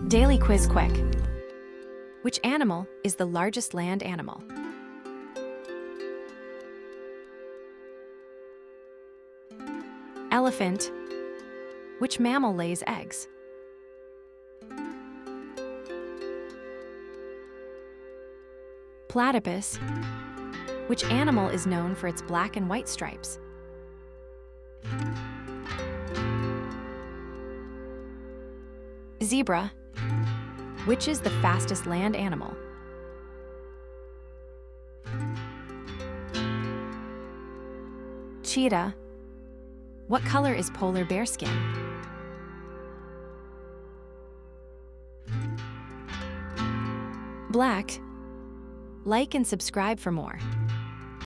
Daily Quiz Quick. Which animal is the largest land animal? Elephant. Which mammal lays eggs? Platypus. Which animal is known for its black and white stripes? Zebra. Which is the fastest land animal? Cheetah. What color is polar bear skin? Black. Like and subscribe for more.